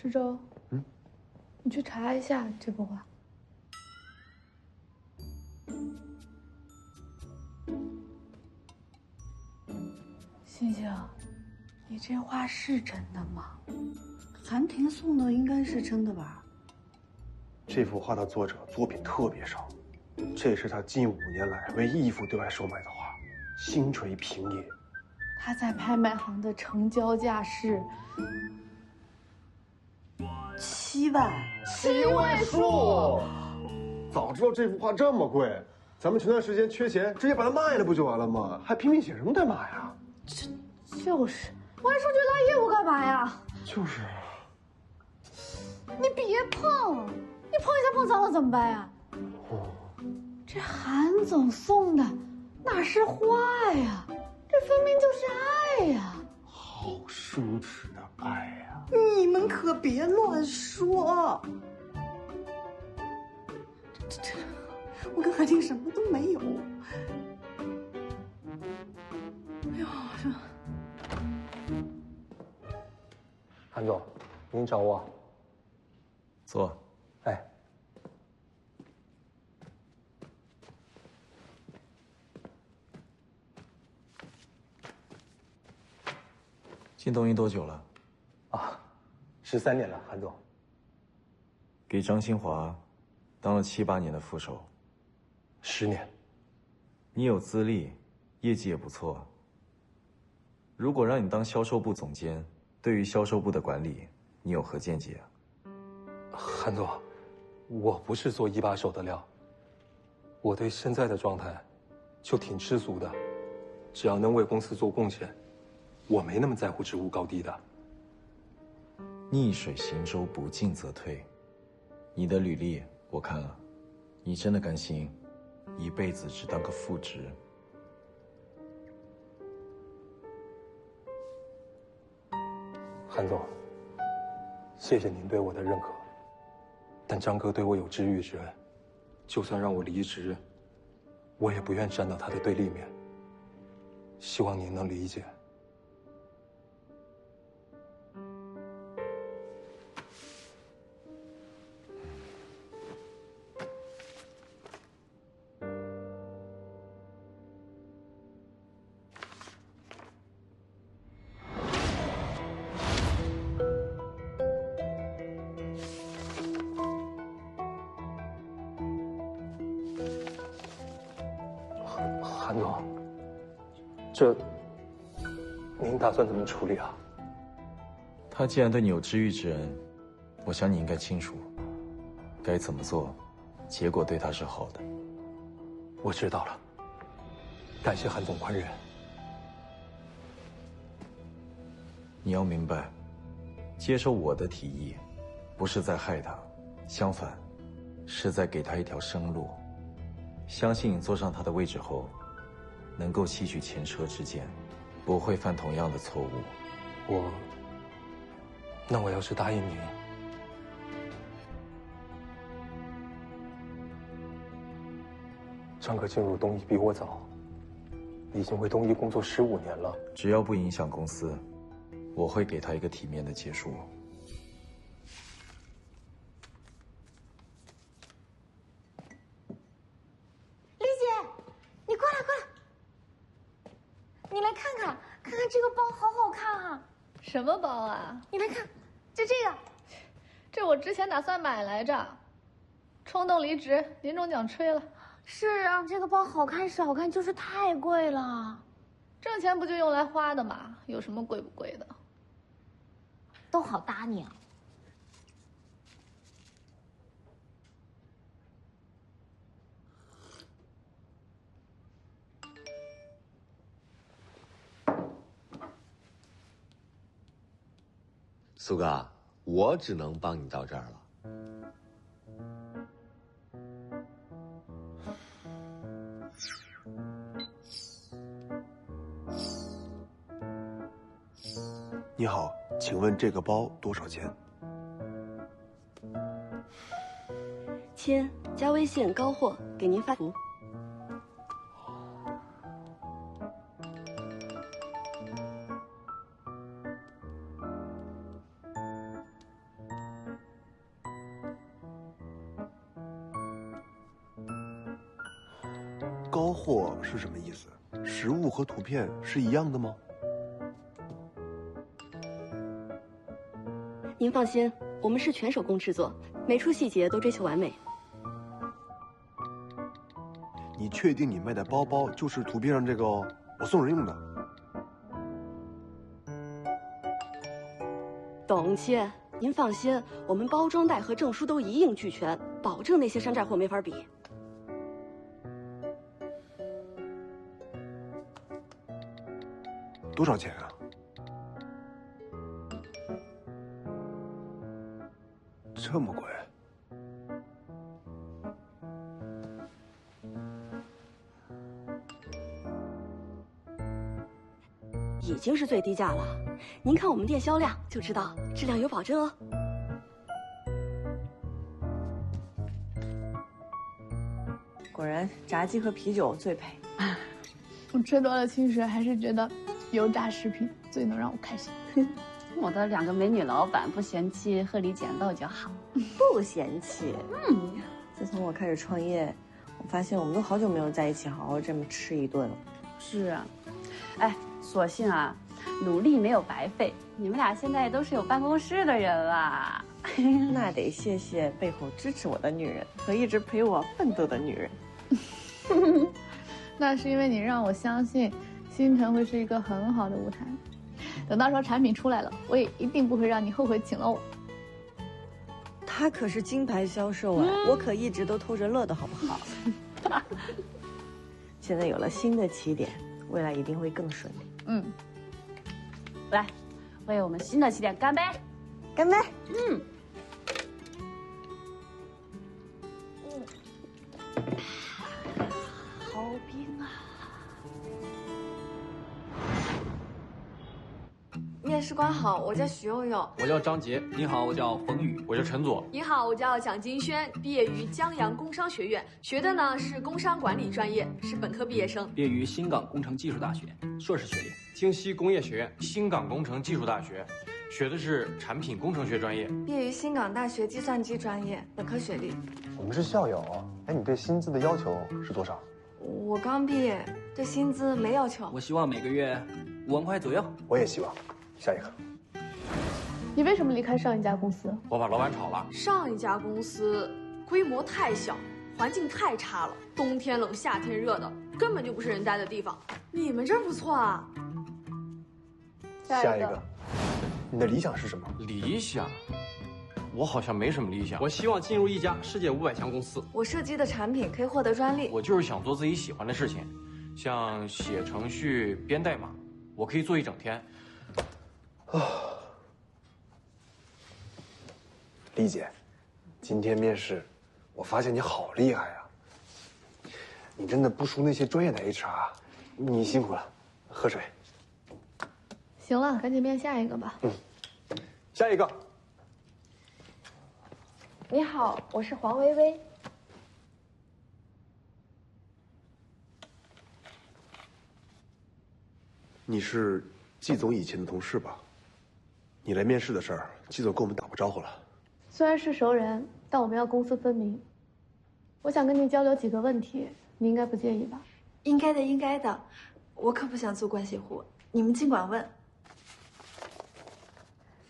志周，你去查一下这幅画。星星，你这画是真的吗？韩婷送的应该是真的吧？这幅画的作者作品特别少，这是他近5年来唯一一幅对外售卖的画，星垂平野。他在拍卖行的成交价是7万7位数！早知道这幅画这么贵，咱们前段时间缺钱，直接把它卖了不就完了吗？还拼命写什么代码呀？就是，我还出去拉业务干嘛呀？就是。你别碰，你碰一下碰脏了怎么办呀？这韩总送的哪是画呀？这分明就是爱呀！好奢侈的爱呀！你们可别乱说。我跟韩婷什么都没有。哎呦，韩总，您找我。坐。哎。进东一多久了？啊，13年了，韩总。给张新华当了7、8年的副手。10年。你有资历，业绩也不错。如果让你当销售部总监，对于销售部的管理，你有何见解？韩总，我不是做一把手的料。我对现在的状态就挺知足的，只要能为公司做贡献，我没那么在乎职务高低的。逆水行舟，不进则退。你的履历我看了，你真的甘心一辈子只当个副职？韩总，谢谢您对我的认可，但张哥对我有知遇之恩，就算让我离职，我也不愿站到他的对立面。希望您能理解。韩总，这您打算怎么处理啊？他既然对你有知遇之恩，我想你应该清楚，该怎么做，结果对他是好的。我知道了，感谢韩总宽仁。你要明白，接受我的提议，不是在害他，相反，是在给他一条生路。相信你坐上他的位置后，能够吸取前车之鉴，不会犯同样的错误。那我要是答应您，张哥进入东一比我早，已经为东一工作15年了。只要不影响公司，我会给他一个体面的结束。丽姐，你过来过来，你来看看，看看这个包好好看啊！什么包啊？你来看，就这个，这我之前打算买来着，冲动离职，年终奖吹了。是啊，这个包好看是好看，就是太贵了。挣钱不就用来花的嘛，有什么贵不贵的？都好搭你啊。苏哥，我只能帮你到这儿了。你好，请问这个包多少钱？亲，加微信高货，给您发图。高货是什么意思？实物和图片是一样的吗？您放心，我们是全手工制作，每处细节都追求完美。你确定你卖的包包就是图片上这个哦？我送人用的。董卿，您放心，我们包装袋和证书都一应俱全，保证那些山寨货没法比。多少钱啊？这么贵？已经是最低价了，您看我们店销量就知道质量有保证哦。果然，炸鸡和啤酒最配。我吃多了轻食，还是觉得油炸食品最能让我开心。我的2个美女老板不嫌弃鹤立简豆就好。不嫌弃。自从我开始创业，我发现我们都好久没有在一起好好这么吃一顿了。是啊，哎，所幸啊，努力没有白费。你们俩现在都是有办公室的人了。那得谢谢背后支持我的女人和一直陪我奋斗的女人。那是因为你让我相信，星辰会是一个很好的舞台。等到时候产品出来了，我也一定不会让你后悔请了我。他可是金牌销售哎，我可一直都偷着乐的好不好？现在有了新的起点，未来一定会更顺利。来，为我们新的起点干杯！干杯！好冰啊！面试官好，我叫许佑佑。我叫张杰。你好，我叫冯宇。我叫陈佐。你好，我叫蒋金轩，毕业于江阳工商学院，学的呢是工商管理专业，是本科毕业生。毕业于新港工程技术大学，硕士学历。京西工业学院、新港工程技术大学，学的是产品工程学专业。毕业于新港大学计算机专业，本科学历。我们是校友，哎，你对薪资的要求是多少？我刚毕业，对薪资没要求。我希望每个月5万块左右。我也希望。下一个。你为什么离开上一家公司？我把老板炒了。上一家公司规模太小，环境太差了，冬天冷，夏天热的，根本就不是人待的地方。你们这儿不错啊。下一个。你的理想是什么？理想？我好像没什么理想。我希望进入一家世界500强公司。我设计的产品可以获得专利。我就是想做自己喜欢的事情，像写程序、编代码，我可以做一整天。丽姐，今天面试，我发现你好厉害啊！你真的不输那些专业的 HR，你辛苦了，喝水。行了，赶紧面下一个吧。下一个。你好，我是黄薇薇。你是季总以前的同事吧？你来面试的事儿，季总跟我们打过招呼了。虽然是熟人，但我们要公私分明。我想跟你交流几个问题，你应该不介意吧？应该的，应该的。我可不想做关系户，你们尽管问。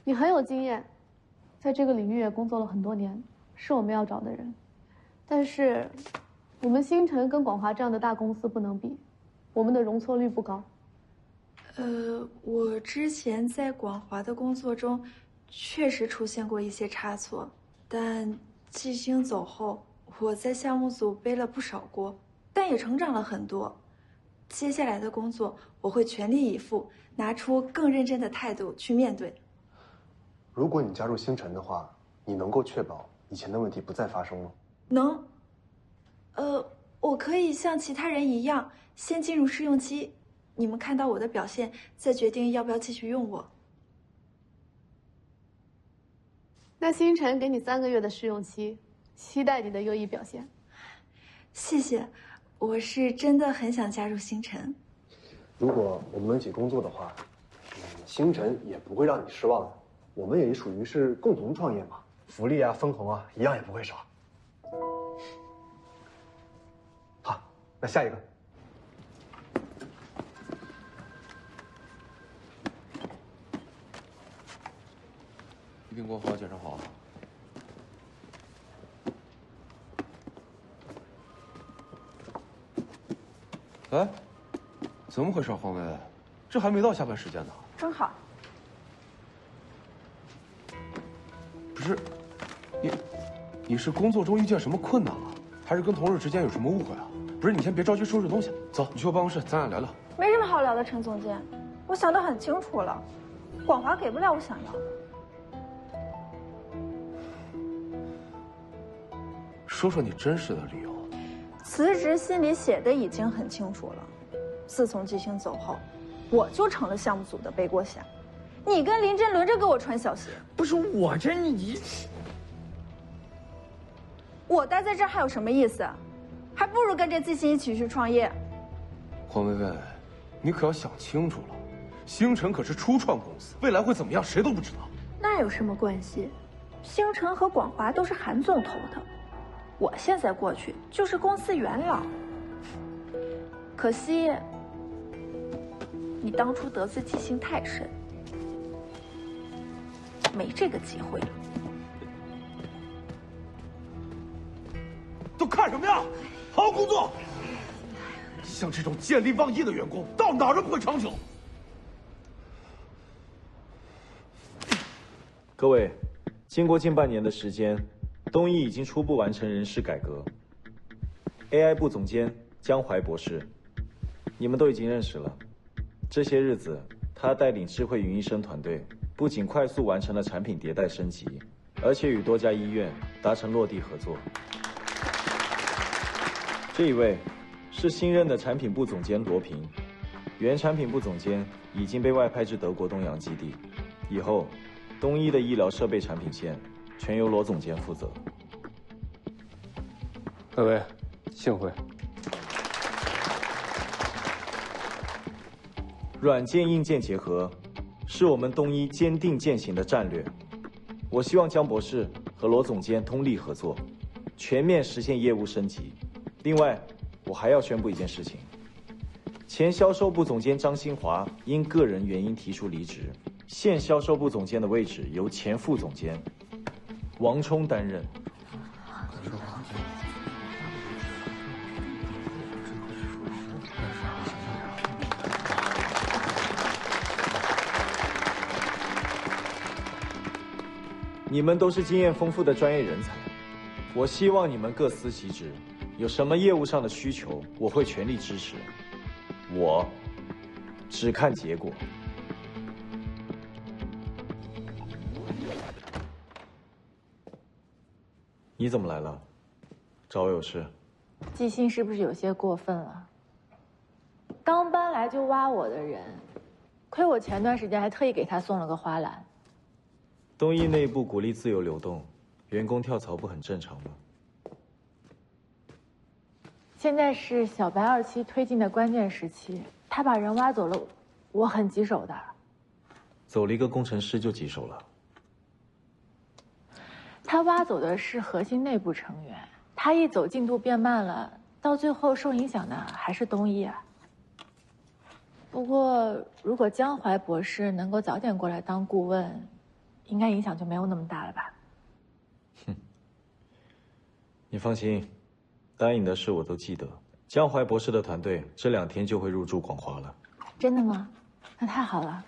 你很有经验，在这个领域也工作了很多年，是我们要找的人。但是，我们星辰跟广华这样的大公司不能比，我们的容错率不高。我之前在广华的工作中，确实出现过一些差错，但季星走后，我在项目组背了不少锅，但也成长了很多。接下来的工作，我会全力以赴，拿出更认真的态度去面对。如果你加入星辰的话，你能够确保以前的问题不再发生吗？能。我可以像其他人一样，先进入试用期，你们看到我的表现，再决定要不要继续用我。那星辰给你3个月的试用期，期待你的优异表现。谢谢，我是真的很想加入星辰。如果我们能一起工作的话，星辰也不会让你失望的。我们也属于是共同创业嘛，福利啊、分红啊，一样也不会少。好，那下一个。一并过好，检查好。哎，怎么回事，黄薇？这还没到下班时间呢。正好。不是，你是工作中遇见什么困难了，还是跟同事之间有什么误会啊？不是，你先别着急收拾东西，走，你去我办公室，咱俩聊聊。没什么好聊的，陈总监，我想得很清楚了，广华给不了我想要的。说说你真实的理由。辞职信里写的已经很清楚了，自从季星走后，我就成了项目组的背锅侠。你跟林真轮着给我穿小鞋。不是我这你，我待在这儿还有什么意思？还不如跟着季星一起去创业。黄薇薇，你可要想清楚了，星辰可是初创公司，未来会怎么样谁都不知道。那有什么关系？星辰和广华都是韩总投的，我现在过去就是公司元老。可惜，你当初得罪季星太深，没这个机会了。都看什么呀？好好工作！像这种见利忘义的员工，到哪儿都不会长久。各位，经过近半年的时间，东一已经初步完成人事改革。AI 部总监江淮博士，你们都已经认识了。这些日子，他带领智慧云医生团队，不仅快速完成了产品迭代升级，而且与多家医院达成落地合作。这一位是新任的产品部总监罗平，原产品部总监已经被外派至德国东洋基地，以后东一的医疗设备产品线全由罗总监负责。各位，幸会。软件硬件结合，是我们东一坚定践行的战略。我希望江博士和罗总监通力合作，全面实现业务升级。另外，我还要宣布一件事情：前销售部总监张新华因个人原因提出离职，现销售部总监的位置由前副总监王冲担任。你们都是经验丰富的专业人才，我希望你们各司其职，有什么业务上的需求，我会全力支持。我只看结果。你怎么来了？找我有事？季星是不是有些过分了？刚搬来就挖我的人，亏我前段时间还特意给他送了个花篮。东一内部鼓励自由流动，员工跳槽不很正常吗？现在是小白2期推进的关键时期，他把人挖走了，我很棘手的。走了一个工程师就棘手了。他挖走的是核心内部成员，他一走进度变慢了，到最后受影响的还是东一啊。不过，如果江淮博士能够早点过来当顾问，应该影响就没有那么大了吧？哼，你放心，答应的事我都记得。江淮博士的团队这2天就会入驻广华了。真的吗？那太好了，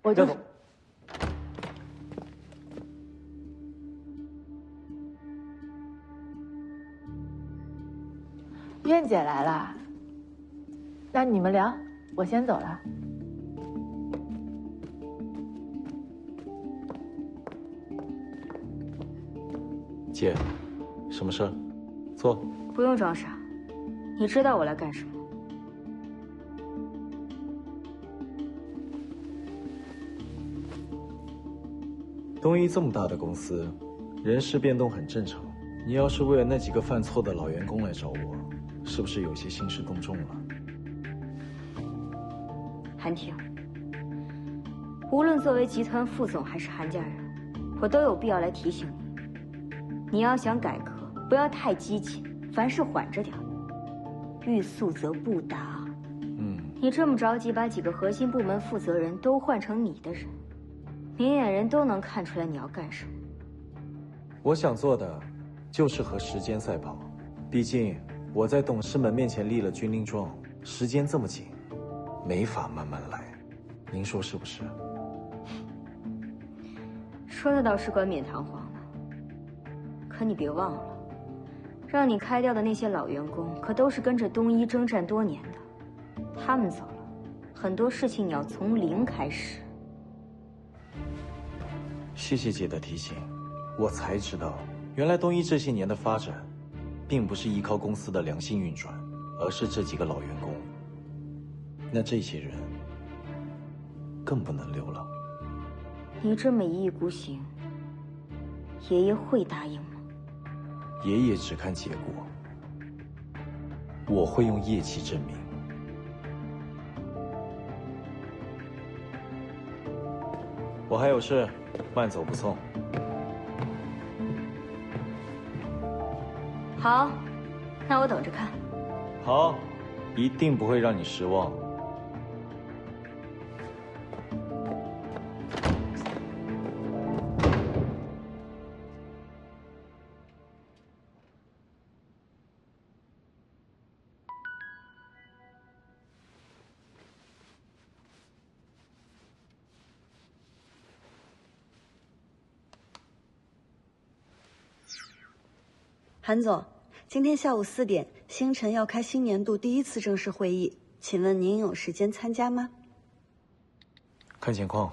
我就。苑姐来了，那你们聊，我先走了。姐，什么事儿？坐。不用装傻，你知道我来干什么。东一这么大的公司，人事变动很正常。你要是为了那几个犯错的老员工来找我，是不是有些兴师动众了？韩婷，无论作为集团副总还是韩家人，我都有必要来提醒你，你要想改革，不要太激进，凡事缓着点。欲速则不达。你这么着急把几个核心部门负责人都换成你的人，明眼人都能看出来你要干什么。我想做的，就是和时间赛跑。毕竟我在董事们面前立了军令状，时间这么紧，没法慢慢来。您说是不是？说的倒是冠冕堂皇的，可你别忘了，让你开掉的那些老员工，可都是跟着东一征战多年的。他们走了，很多事情你要从零开始。谢谢姐的提醒，我才知道，原来东一这些年的发展，并不是依靠公司的良性运转，而是这几个老员工。那这些人更不能留了。你这么一意孤行，爷爷会答应吗？爷爷只看结果，我会用业绩证明。我还有事，慢走不送。好，那我等着看。好，一定不会让你失望。韩总，今天下午4点，星辰要开新年度第1次正式会议，请问您有时间参加吗？看情况。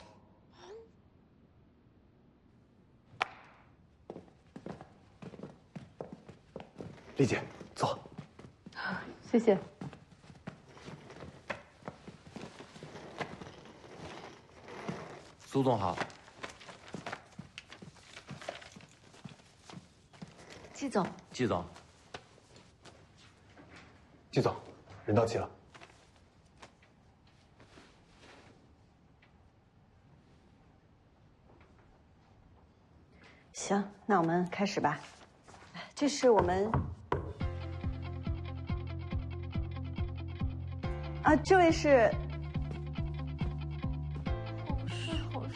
丽姐，坐。谢谢。苏总好。季总，季总，季总，人到齐了。行，那我们开始吧。这是我们这位是好帅，好帅。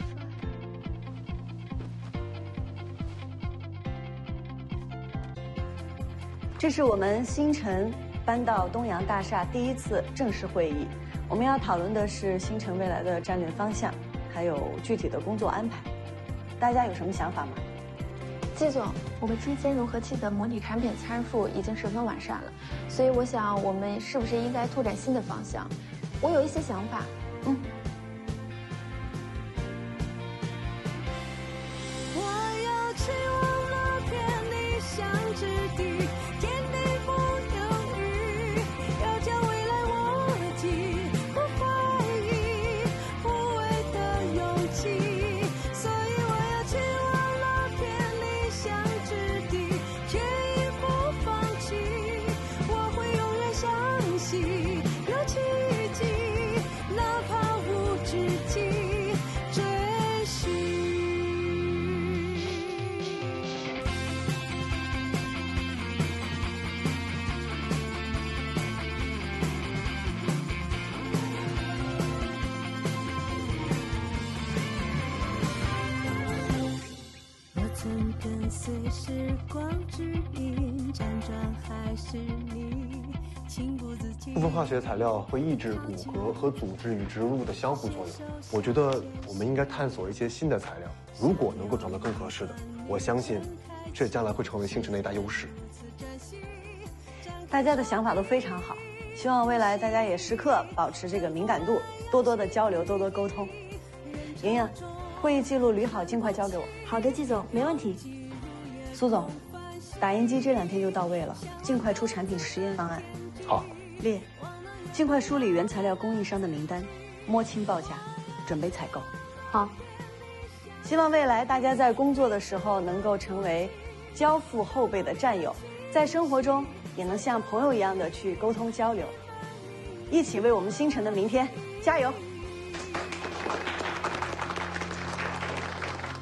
这是我们星辰搬到东阳大厦第1次正式会议，我们要讨论的是星辰未来的战略方向，还有具体的工作安排。大家有什么想法吗？季总，我们基间融合器的模拟产品参数已经十分完善了，所以我想我们是不是应该拓展新的方向？我有一些想法。跟随时光指引，辗转还是你，情不自禁。部分化学材料会抑制骨骼和组织与植入物的相互作用。我觉得我们应该探索一些新的材料，如果能够找到更合适的，我相信这将来会成为星辰的一大优势。大家的想法都非常好，希望未来大家也时刻保持这个敏感度，多多的交流，多多沟通。莹莹，会议记录捋好，尽快交给我。好的，季总，没问题。苏总，打印机这2天就到位了，尽快出产品实验方案。好。列，尽快梳理原材料供应商的名单，摸清报价，准备采购。好。希望未来大家在工作的时候能够成为交付后辈的战友，在生活中也能像朋友一样的去沟通交流，一起为我们星辰的明天加油。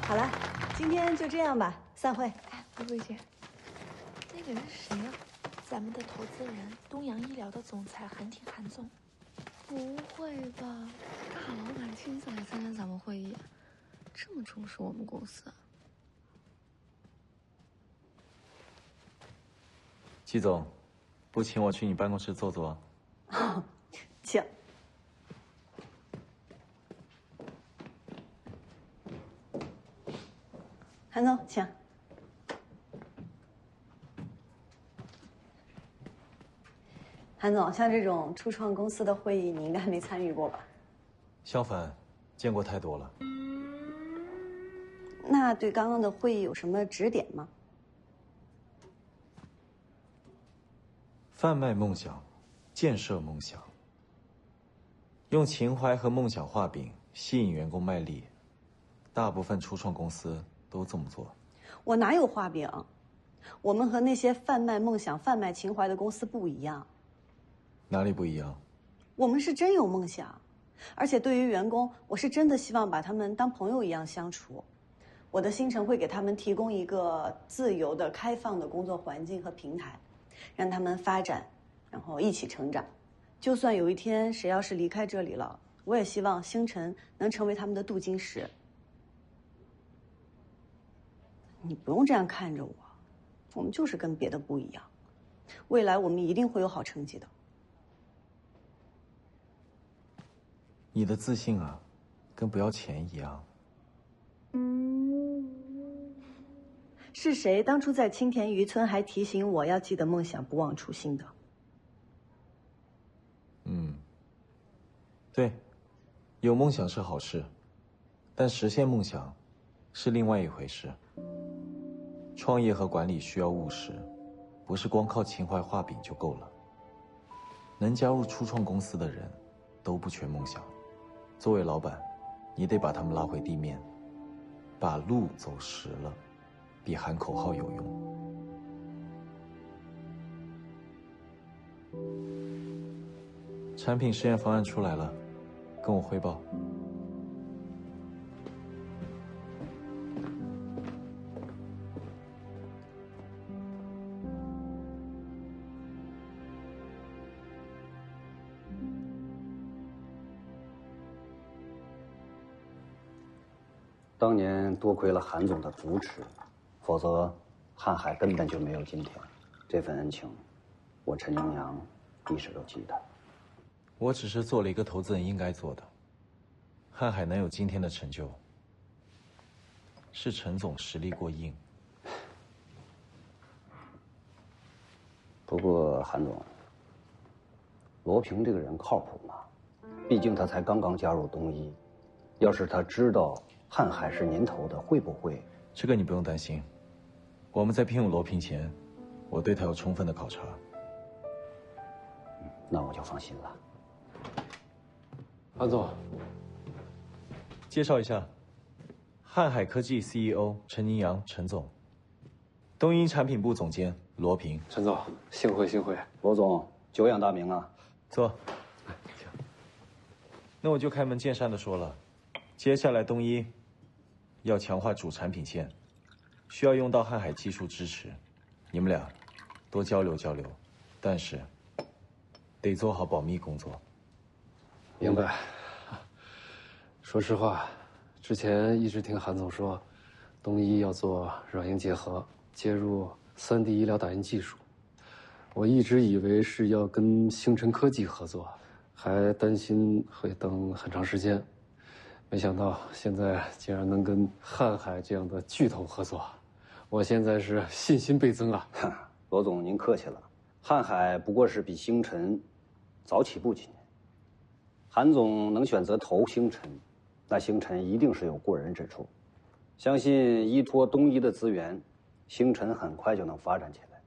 好了，今天就这样吧，散会。薇薇姐，那个人是谁呀？咱们的投资人，东阳医疗的总裁韩挺韩总。不会吧？大老板亲自来参加咱们会议，这么重视我们公司啊？季总，不请我去你办公室坐坐？请。韩总，请。韩总，像这种初创公司的会议，你应该没参与过吧？相反，见过太多了。那对刚刚的会议有什么指点吗？贩卖梦想，建设梦想，用情怀和梦想画饼，吸引员工卖力。大部分初创公司都这么做。我哪有画饼？我们和那些贩卖梦想、贩卖情怀的公司不一样。哪里不一样？我们是真有梦想，而且对于员工，我是真的希望把他们当朋友一样相处。我的星辰会给他们提供一个自由的、开放的工作环境和平台，让他们发展，然后一起成长。就算有一天谁要是离开这里了，我也希望星辰能成为他们的镀金石。你不用这样看着我，我们就是跟别的不一样，未来我们一定会有好成绩的。你的自信啊，跟不要钱一样。是谁当初在青田渔村还提醒我要记得梦想，不忘初心的？对，有梦想是好事，但实现梦想是另外一回事。创业和管理需要务实，不是光靠情怀画饼就够了。能加入初创公司的人，都不缺梦想。作为老板，你得把他们拉回地面，把路走实了，比喊口号有用。产品实验方案出来了，跟我汇报。当年多亏了韩总的扶持，否则瀚海根本就没有今天。这份恩情，我陈明阳一直都记得。我只是做了一个投资人应该做的。瀚海能有今天的成就，是陈总实力过硬。不过韩总，罗平这个人靠谱吗？毕竟他才刚刚加入东一，要是他知道瀚海是您投的，会不会？这个你不用担心。我们在聘用罗平前，我对他有充分的考察。那我就放心了。韩总，介绍一下，瀚海科技 CEO 陈宁阳，陈总；东英产品部总监罗平。陈总，幸会幸会。罗总，久仰大名啊。坐。那我就开门见山的说了，接下来东一要强化主产品线，需要用到瀚海技术支持，你们俩多交流交流，但是得做好保密工作。明白。说实话，之前一直听韩总说，东一要做软硬结合，接入3D 医疗打印技术。我一直以为是要跟星辰科技合作，还担心会等很长时间。没想到现在竟然能跟瀚海这样的巨头合作，我现在是信心倍增啊！罗总，您客气了，瀚海不过是比星辰早起步几年。韩总能选择投星辰，那星辰一定是有过人之处。相信依托东一的资源，星辰很快就能发展起来。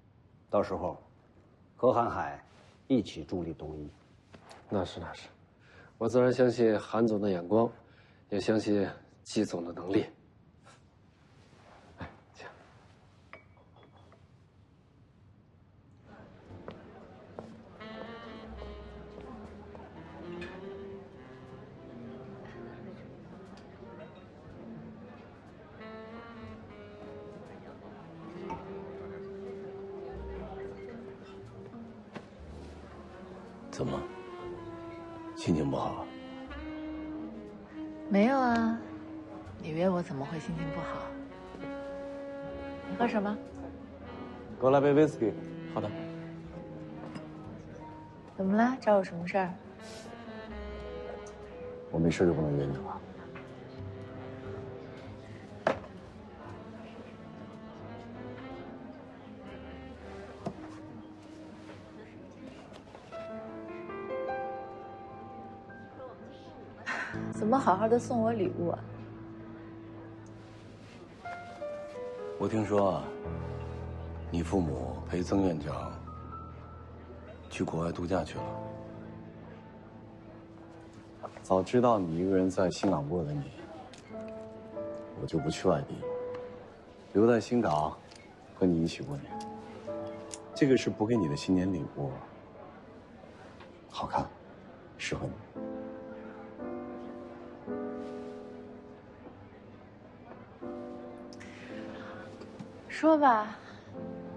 到时候，和瀚海一起助力东一。那是，我自然相信韩总的眼光，也相信季总的能力。怎么，心情不好？没有啊，你你约我怎么会心情不好？你喝什么？给我来杯威士忌。好的。怎么了？找我什么事儿？我没事就不能约你了。怎么好好的送我礼物啊？我听说啊，你父母陪曾院长去国外度假去了。早知道你一个人在新港过的你，我就不去外地，留在新港，和你一起过年。这个是补给你的新年礼物，好看，适合你。说吧，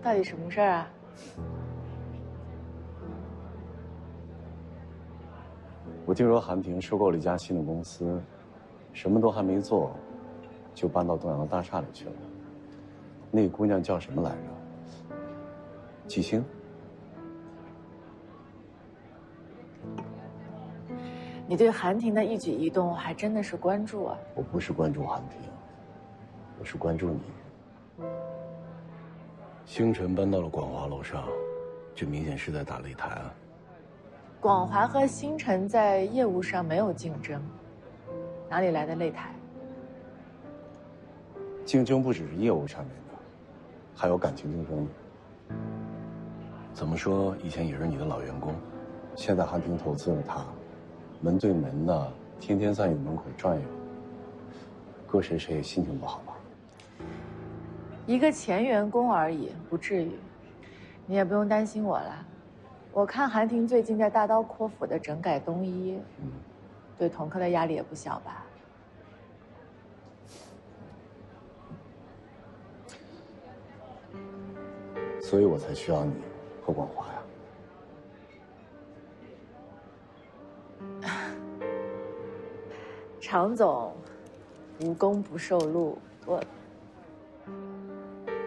到底什么事儿啊？我听说韩婷收购了一家新的公司，什么都还没做，就搬到东阳的大厦里去了。那个姑娘叫什么来着？季星。你对韩婷的一举一动还真的是关注啊！我不是关注韩婷，我是关注你。星辰搬到了广华楼上，这明显是在打擂台啊。广华和星辰在业务上没有竞争，哪里来的擂台？竞争不只是业务上面的，还有感情竞争。怎么说，以前也是你的老员工，现在韩婷投资了他，门对门的，天天在你门口转悠，搁谁谁也心情不好吧？一个前员工而已，不至于。你也不用担心我了。我看韩婷最近在大刀阔斧的整改东一，对同科的压力也不小吧？所以我才需要你和广华呀。常总，无功不受禄，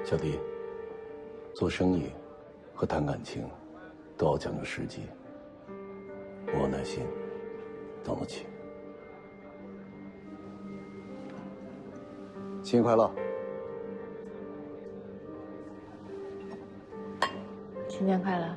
小弟，做生意和谈感情都要讲究时机。我有耐心，等得起。新年快乐！新年快乐！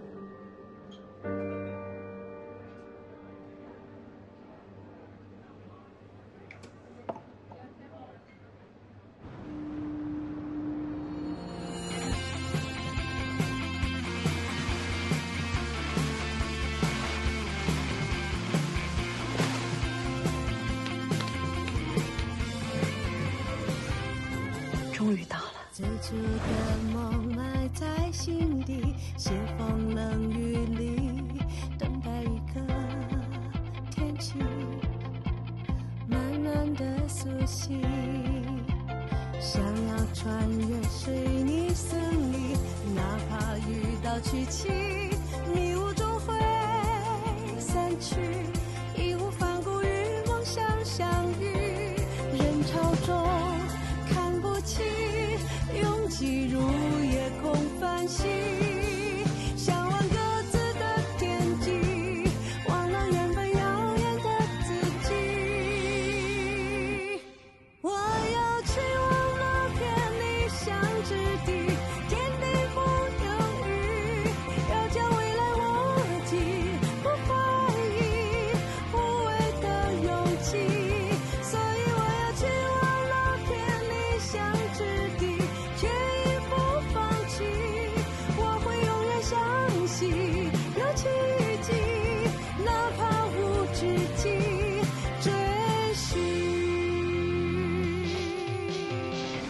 终于到了。最初的梦埋在心底，斜风冷雨里，等待一个天气，慢慢的苏醒。想要穿越水泥森林，哪怕遇到曲奇，迷雾终会散去，义无反顾与梦想相遇，人潮中看不清，拥挤如夜空繁星，向往各自的天际，忘了原本遥远的自己。我要去忘了偏理想之地，天地不犹豫，要将未来握紧，不怀疑无畏的勇气。所以我要去忘了偏理想之地，却亦不放弃。我会永远相信有奇迹，哪怕无止境追寻。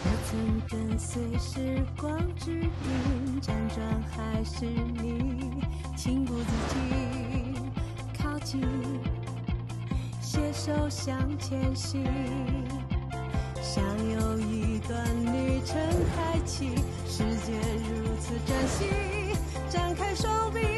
我曾跟随时光之影，辗转还是你，情不自禁靠近，携手向前行。想有一段旅程开启，世界如此崭新，展开手臂。